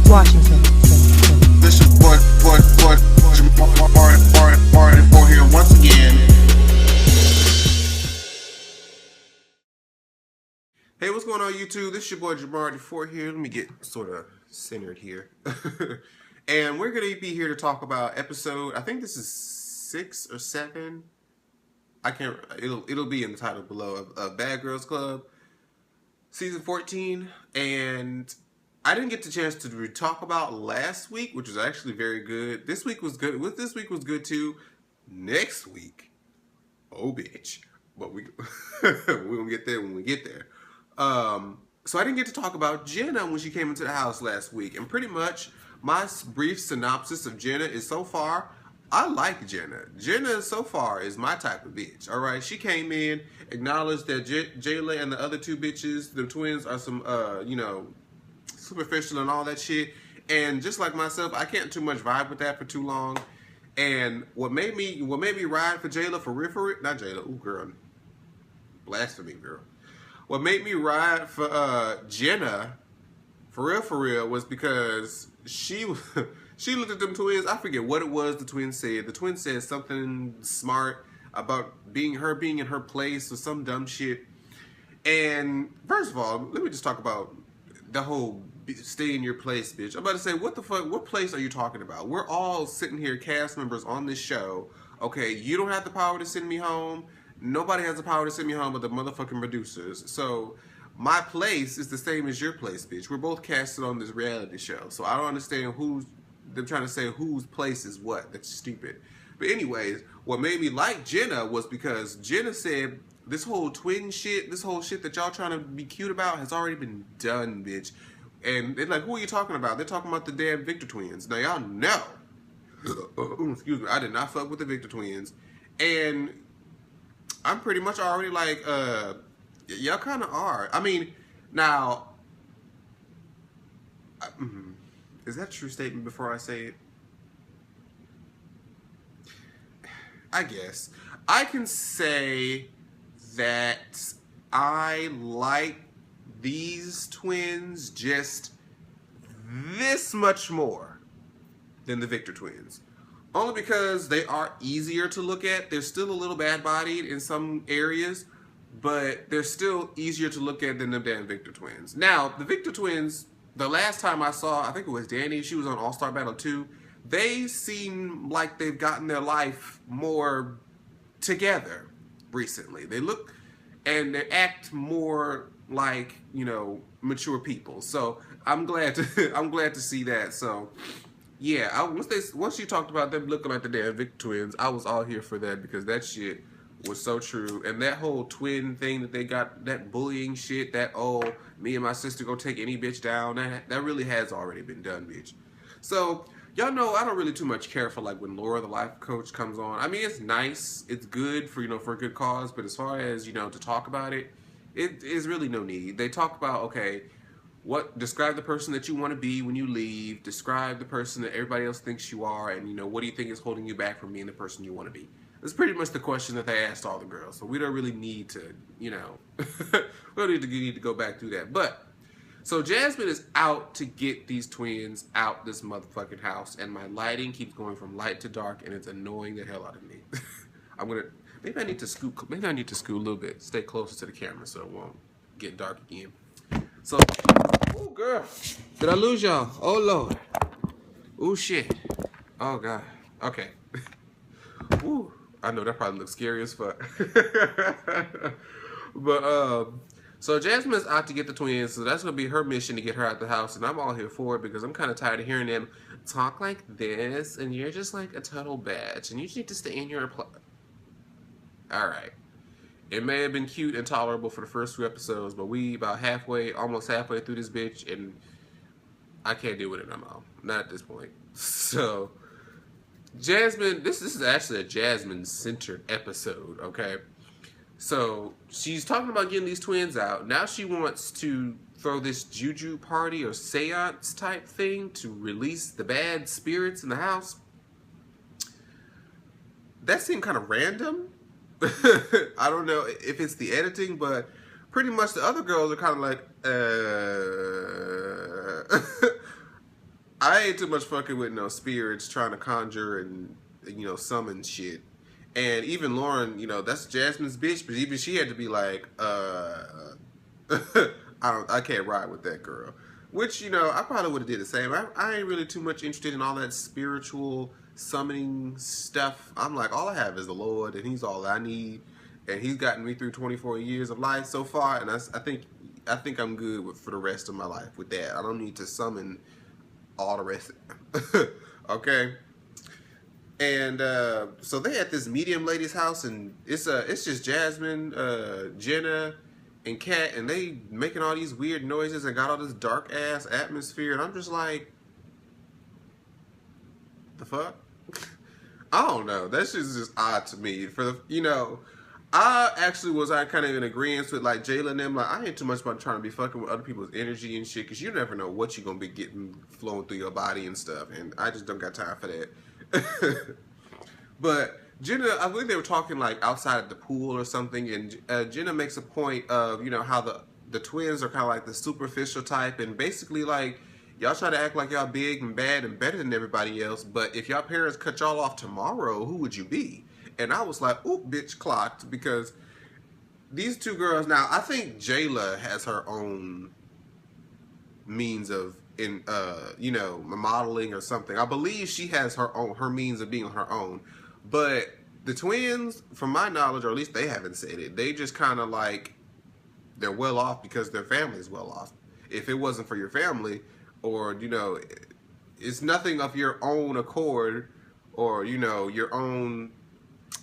Washington. This is Martin for here once again. Hey, what's going on, YouTube? This is your boy Jamar4 here. Let me get sort of centered here. And we're going to be here to talk about episode, I think this is 6 or 7. I can't, it'll be in the title below, of Bad Girls Club, season 14. And I didn't get the chance to talk about last week, which was actually very good. This week was good. This week was good too. Next week, oh bitch. But we're going to get there when we get there. So I didn't get to talk about Jenna when she came into the house last week. And pretty much my brief synopsis of Jenna is, so far, I like Jenna. Jenna so far is my type of bitch. All right. She came in, acknowledged that Jayla and the other two bitches, the twins, are some, superficial and all that shit. And just like myself, I can't too much vibe with that for too long. And what made me ride for Jayla for real, not Jayla, ooh girl, blasphemy girl. What made me ride for Jenna for real was because she looked at them twins. I forget what it was the twins said. The twins said something smart about her being in her place or some dumb shit. And first of all, let me just talk about the whole stay in your place, bitch. I'm about to say, what the fuck, what place are you talking about? We're all sitting here, cast members on this show. Okay, you don't have the power to send me home. Nobody has the power to send me home but the motherfucking producers. So my place is the same as your place, bitch. We're both casted on this reality show. So I don't understand they're trying to say whose place is what. That's stupid. But anyways, what made me like Jenna was because Jenna said, this whole twin shit, this whole shit that y'all trying to be cute about has already been done, bitch. And they're like, who are you talking about? They're talking about the damn Victor twins. Now, y'all know, excuse me, I did not fuck with the Victor twins. And I'm pretty much already like, y'all kind of are. I mean, now, is that a true statement before I say it? I guess. I can say that I like these twins just this much more than the Victor twins. Only because they are easier to look at. They're still a little bad-bodied in some areas, but they're still easier to look at than the damn Victor twins. Now, the Victor twins, the last time I saw, I think it was Danny, she was on All-Star Battle 2, they seem like they've gotten their life more together recently. They look and they act more like, mature people. So I'm glad to see that. So yeah, once you talked about them looking like the damn Victor twins, I was all here for that because that shit was so true. And that whole twin thing that they got, that bullying shit, that me and my sister go take any bitch down, that really has already been done, bitch. So y'all know I don't really too much care for like when Laura the life coach comes on. I mean, it's nice, it's good for for a good cause, but as far as to talk about it, it is really no need. They talk about, okay, describe the person that you want to be when you leave, describe the person that everybody else thinks you are, and what do you think is holding you back from being the person you want to be? That's pretty much the question that they asked all the girls. So we don't really need to, we don't need to go back through that. But so Jasmine is out to get these twins out this motherfucking house, and my lighting keeps going from light to dark, and it's annoying the hell out of me. Maybe I need to scoot a little bit, stay closer to the camera so it won't get dark again. So, oh girl, did I lose y'all? Oh Lord, oh shit, oh God, okay. Ooh, I know that probably looks scary as fuck. But so Jasmine's out to get the twins, so that's gonna be her mission to get her out the house, and I'm all here for it because I'm kind of tired of hearing them talk like this, and you're just like a total bitch, and you just need to stay in your place. All right, it may have been cute and tolerable for the first 2 episodes, but we about almost halfway through this bitch, and I can't deal with it no more. Not at this point. So Jasmine, this is actually a Jasmine-centered episode, okay? So she's talking about getting these twins out. Now she wants to throw this juju party or seance type thing to release the bad spirits in the house. That seemed kind of random. I don't know if it's the editing, but pretty much the other girls are kind of like, I ain't too much fucking with no spirits trying to conjure and summon shit. And even Lauren, that's Jasmine's bitch, but even she had to be like, I can't ride with that girl. Which, I probably would have did the same. I ain't really too much interested in all that spiritual summoning stuff. I'm like, all I have is the Lord, and He's all I need, and He's gotten me through 24 years of life so far, and I think I'm good for the rest of my life with that. I don't need to summon all the rest of them. Okay? And so they at this medium lady's house, and it's just Jasmine, Jenna, and Kat, and they making all these weird noises and got all this dark ass atmosphere, and I'm just like, the fuck? I don't know. That shit's just odd to me. I actually was kind of in agreement with like Jayla and them. Like, I ain't too much about trying to be fucking with other people's energy and shit, because you never know what you're gonna be getting flowing through your body and stuff, and I just don't got time for that. But Jenna, I believe they were talking like outside of the pool or something, and Jenna makes a point of how the twins are kind of like the superficial type, and basically like y'all try to act like y'all big and bad and better than everybody else, but if y'all parents cut y'all off tomorrow, who would you be? And I was like, oop, bitch, clocked, because these two girls, now I think Jayla has her own means of modeling or something. I believe she has her means of being on her own. But the twins, from my knowledge, or at least they haven't said it, they just kind of like, they're well off because their family's well off. If it wasn't for your family, or, it's nothing of your own accord, or, your own,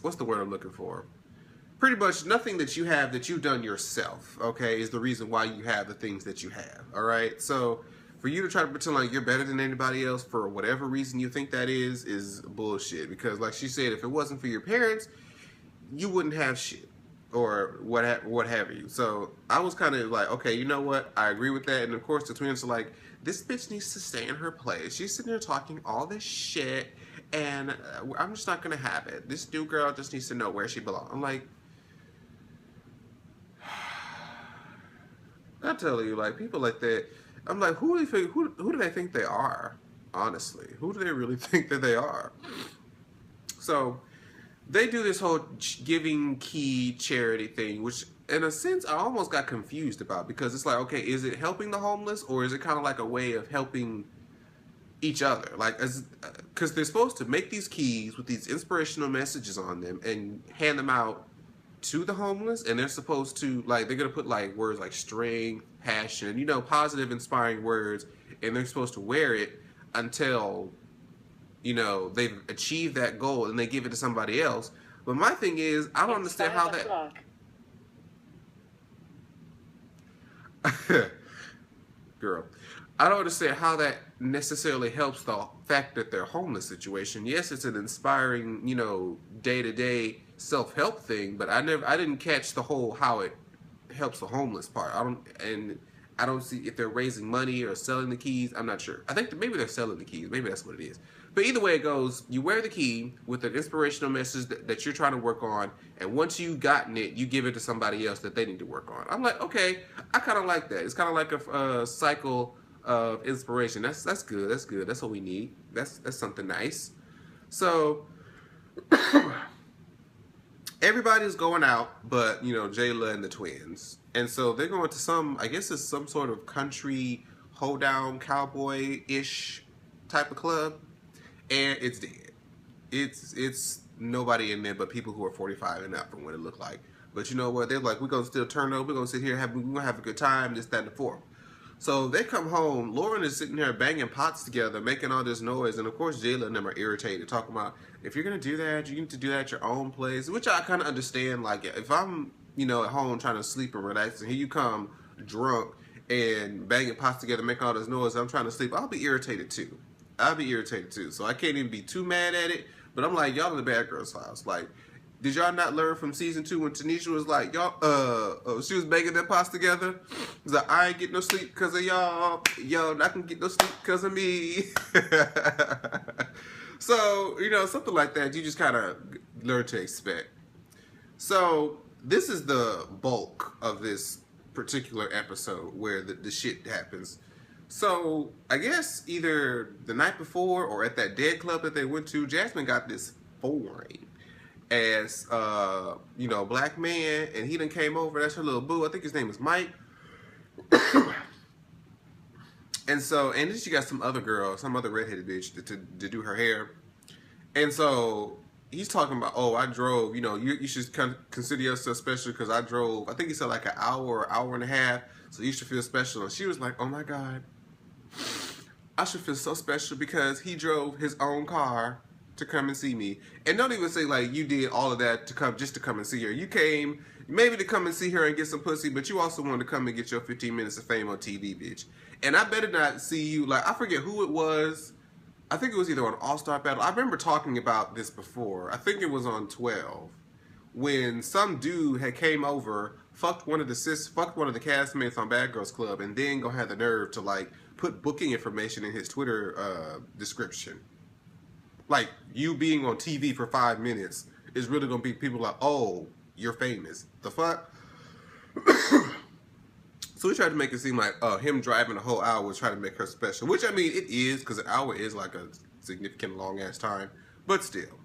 what's the word I'm looking for? Pretty much nothing that you have that you've done yourself, okay, is the reason why you have the things that you have, all right? So for you to try to pretend like you're better than anybody else for whatever reason you think that is bullshit. Because like she said, if it wasn't for your parents, you wouldn't have shit, or what have you. So I was kind of like, okay, you know what? I agree with that. And of course the twins are like, this bitch needs to stay in her place. She's sitting there talking all this shit, and I'm just not going to have it. This new girl just needs to know where she belongs. I'm like, I tell you, like, people like that, I'm like, who do they think they are? Honestly, who do they really think that they are? So they do this whole giving key charity thing, which in a sense I almost got confused about, because it's like, okay, is it helping the homeless, or is it kind of like a way of helping each other? Like, because they're supposed to make these keys with these inspirational messages on them and hand them out to the homeless, and they're supposed to, like, they're gonna put like words like strength, passion, positive, inspiring words, and they're supposed to wear it until they've achieved that goal, and they give it to somebody else. But my thing is, I don't understand how that girl, I don't understand how that necessarily helps the fact that they're homeless situation. Yes, it's an inspiring, day-to-day self-help thing, but I didn't catch the whole how it helps the homeless part. I don't see if they're raising money or selling the keys. I'm not sure. I think that maybe they're selling the keys. Maybe that's what it is. But either way it goes, you wear the key with an inspirational message that you're trying to work on, and once you've gotten it, you give it to somebody else that they need to work on. I'm like, okay, I kind of like that. It's kind of like a cycle of inspiration. That's good. That's good. That's what we need. That's something nice. So everybody's going out, but Jayla and the twins, and so they're going to I guess it's some sort of country hoedown cowboy-ish type of club, and it's dead. It's nobody in there but people who are 45 and up, from what it looked like. But you know what? They're like, we're gonna still turn up. We're gonna sit here, we're gonna have a good time. This, that, and the fourth. So they come home. Lauren is sitting there banging pots together, making all this noise. And of course, Jayla and them are irritated, talking about, if you're going to do that, you need to do that at your own place. Which I kind of understand. Like, if I'm, at home trying to sleep and relax, and here you come drunk and banging pots together, making all this noise, I'm trying to sleep, I'll be irritated too. So I can't even be too mad at it. But I'm like, y'all in the bad girl's house. Like, did y'all not learn from season 2 when Tanisha was like, y'all, she was banging their pots together? She's like, I ain't get no sleep because of y'all. Y'all not gonna get no sleep because of me. So, something like that, you just kind of learn to expect. So, this is the bulk of this particular episode where the shit happens. So I guess either the night before or at that dead club that they went to, Jasmine got this foreign as black man, and he done came over. That's her little boo. I think his name is Mike. And then she got some other girl, some other redheaded bitch to do her hair. And so he's talking about, oh, I drove, you should consider yourself special because I drove, I think he said like an hour or hour and a half, so you should feel special. And she was like, oh my God, I should feel so special because he drove his own car to come and see me. And don't even say like you did all of that just to come and see her. You came maybe to come and see her and get some pussy, but you also wanted to come and get your 15 minutes of fame on TV, bitch. And I better not see you, like, I forget who it was. I think it was either on All-Star Battle. I remember talking about this before. I think it was on 12. When some dude had came over, fucked one of the castmates on Bad Girls Club, and then gonna have the nerve to like put booking information in his Twitter description. Like, you being on TV for 5 minutes is really gonna be people like, oh, you're famous. The fuck? So we tried to make it seem like him driving a whole hour was trying to make her special. Which, I mean, it is, because an hour is like a significant long-ass time. But still,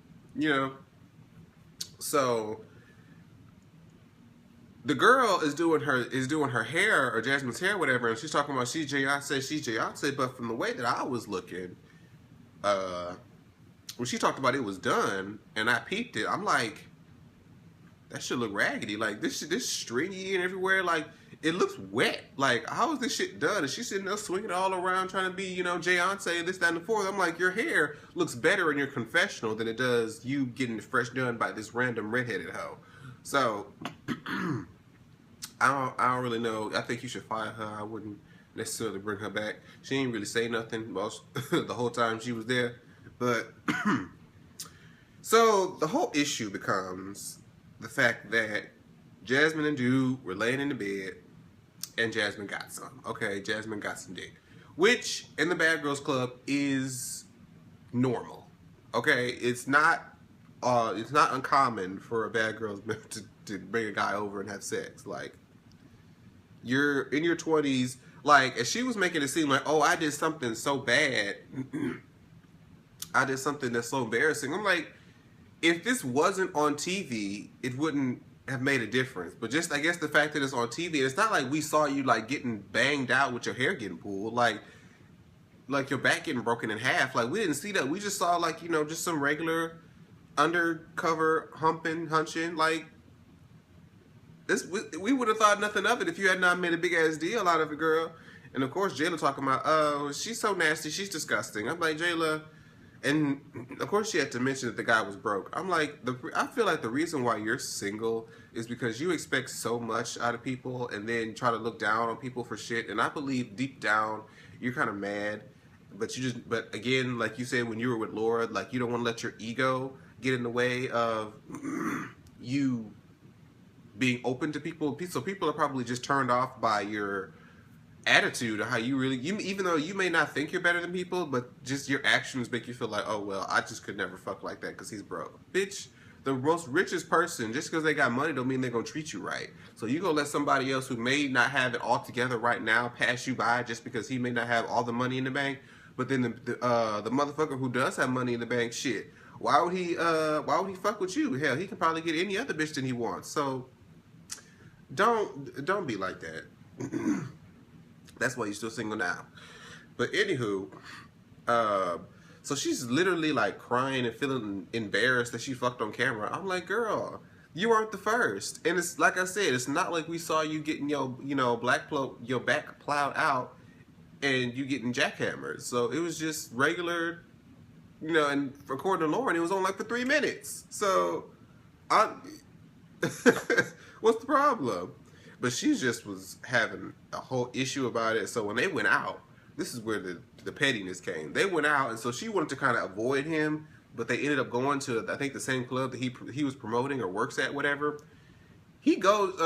So the girl is doing her hair, or Jasmine's hair, whatever, and she's talking about she's Beyonce. But from the way that I was looking, when she talked about it was done, and I peeped it, I'm like, that shit look raggedy. Like, this stringy and everywhere. Like, it looks wet. Like, how is this shit done? Is she sitting there swinging all around trying to be, Beyonce and this, that, and the fourth? I'm like, your hair looks better in your confessional than it does you getting it fresh done by this random redheaded hoe. So, I don't really know. I think you should fire her. I wouldn't necessarily bring her back. She didn't really say nothing most the whole time she was there. But, so the whole issue becomes the fact that Jasmine and Dude were laying in the bed, and Jasmine got some. Okay, Jasmine got some dick, which in the Bad Girls Club is normal. Okay, it's not uncommon for a bad girl to bring a guy over and have sex. Like, you're in your 20s. Like, and she was making it seem like, oh, I did something so bad. I did something that's so embarrassing. I'm like, if this wasn't on TV, it wouldn't have made a difference. But just, I guess, the fact that it's on TV, it's not like we saw you, like, getting banged out with your hair getting pulled. Like your back getting broken in half. Like, we didn't see that. We just saw, like, just some regular undercover hunching. Like, this, we would have thought nothing of it if you had not made a big-ass deal out of it, girl. And, of course, Jayla talking about, oh, she's so nasty, she's disgusting. I'm like, Jayla... And of course she had to mention that the guy was broke. I'm like, I feel like the reason why you're single is because you expect so much out of people and then try to look down on people for shit. And I believe deep down you're kind of mad, but again, like you said when you were with Laura, like you don't want to let your ego get in the way of you being open to people. So people are probably just turned off by your attitude, or how you even though you may not think you're better than people, but just your actions make you feel like, oh well, I just could never fuck like that because he's broke. Bitch, the most richest person, just because they got money don't mean they're gonna treat you right. So you gonna let somebody else who may not have it all together right now pass you by just because he may not have all the money in the bank? But then the motherfucker who does have money in the bank, shit, why would he fuck with you? Hell, he can probably get any other bitch than he wants. So don't be like that. That's why you're still single now. But anywho, so she's literally like crying and feeling embarrassed that she fucked on camera. I'm like, girl, you aren't the first. And it's like I said, it's not like we saw you getting your your back plowed out and you getting jackhammered. So it was just regular, and according to Lauren, it was on like for 3 minutes. So what's the problem? But she just was having a whole issue about it. So when they went out, this is where the pettiness came. They went out, and so she wanted to kind of avoid him, but they ended up going to, I think, the same club that he was promoting or works at, whatever. He goes,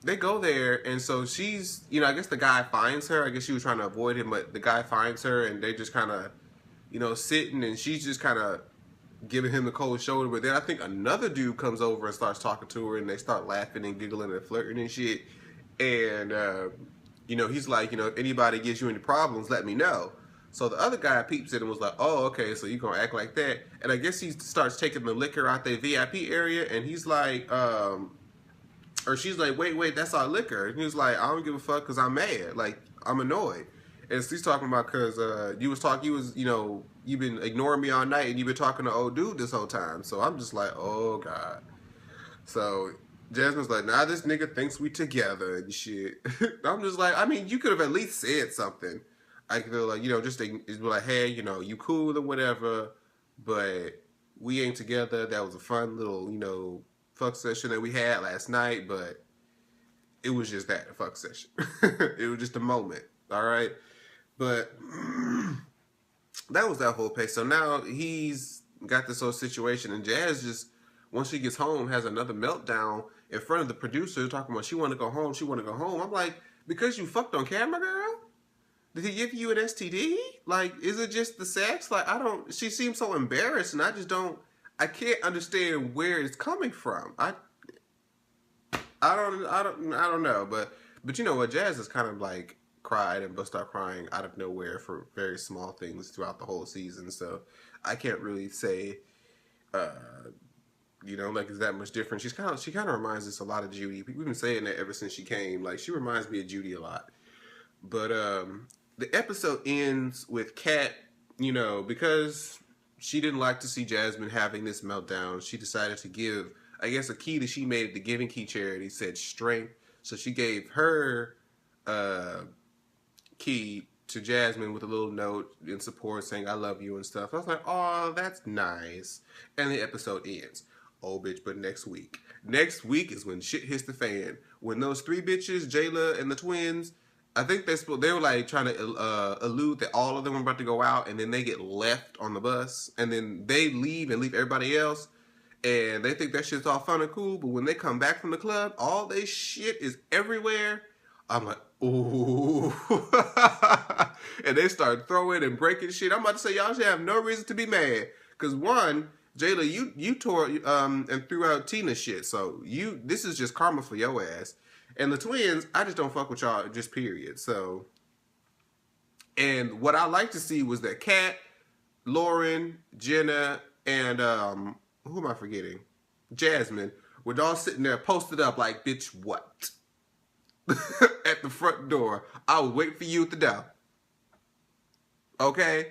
they go there, and so she's, I guess the guy finds her. I guess she was trying to avoid him, but the guy finds her, and they just kind of, sitting, and she's just kind of giving him the cold shoulder. But then I think another dude comes over and starts talking to her, and they start laughing and giggling and flirting and shit. And he's like, if anybody gives you any problems, let me know. So the other guy peeps it and was like, oh, okay, so you gonna act like that. And I guess he starts taking the liquor out their VIP area, and he's like, or she's like, wait, that's our liquor. And he was like, I don't give a fuck because I'm mad. Like, I'm annoyed. And she's talking about because you've been ignoring me all night and you've been talking to old dude this whole time. So I'm just like, oh, God. So Jasmine's like, nah, this nigga thinks we together and shit. I'm just like, I mean, you could have at least said something. I feel like, just be like, hey, you cool or whatever, but we ain't together. That was a fun little, fuck session that we had last night, but it was just that, a fuck session. It was just a moment, all right? But that was that whole pace. So now he's got this whole situation, and Jazz just, once she gets home, has another meltdown in front of the producer talking about she want to go home. I'm like, because you fucked on camera, girl? Did he give you an STD? Like, is it just the sex? Like, she seems so embarrassed, and I can't understand where it's coming from. I don't know, but you know what? Jazz has kind of like cried and bust out crying out of nowhere for very small things throughout the whole season. So I can't really say, like it's that much different. She kind of reminds us a lot of Judy. We've been saying that ever since she came. Like, she reminds me of Judy a lot. But the episode ends with Kat, because she didn't like to see Jasmine having this meltdown. She decided to give, I guess, a key that she made at the Giving Key charity said strength. So she gave her key to Jasmine with a little note in support saying, I love you and stuff. I was like, oh, that's nice. And the episode ends. Oh, bitch, but next week is when shit hits the fan. When those three bitches, Jayla and the twins, I think they were like trying to allude that all of them were about to go out, and then they get left on the bus, and then they leave and leave everybody else, and they think that shit's all fun and cool, but when they come back from the club, all they shit is everywhere. I'm like, ooh. And they start throwing and breaking shit. I'm about to say, y'all should have no reason to be mad. Because one, Jayla, you tore and threw out Tina's shit, so this is just karma for your ass. And the twins, I just don't fuck with y'all, just period. So, and what I like to see was that Kat, Lauren, Jenna, and who am I forgetting? Jasmine were all sitting there posted up like, bitch, what? At the front door. I was waiting for you at the door. Okay?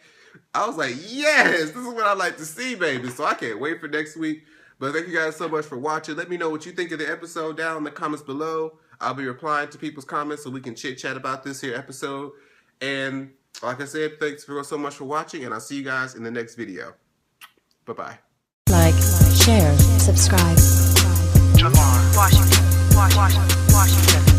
I was like, yes, this is what I like to see, baby. So I can't wait for next week. But thank you guys so much for watching. Let me know what you think of the episode down in the comments below. I'll be replying to people's comments so we can chit-chat about this here episode. And like I said, thanks so much for watching, and I'll see you guys in the next video. Bye-bye. Like, share, subscribe. Washington.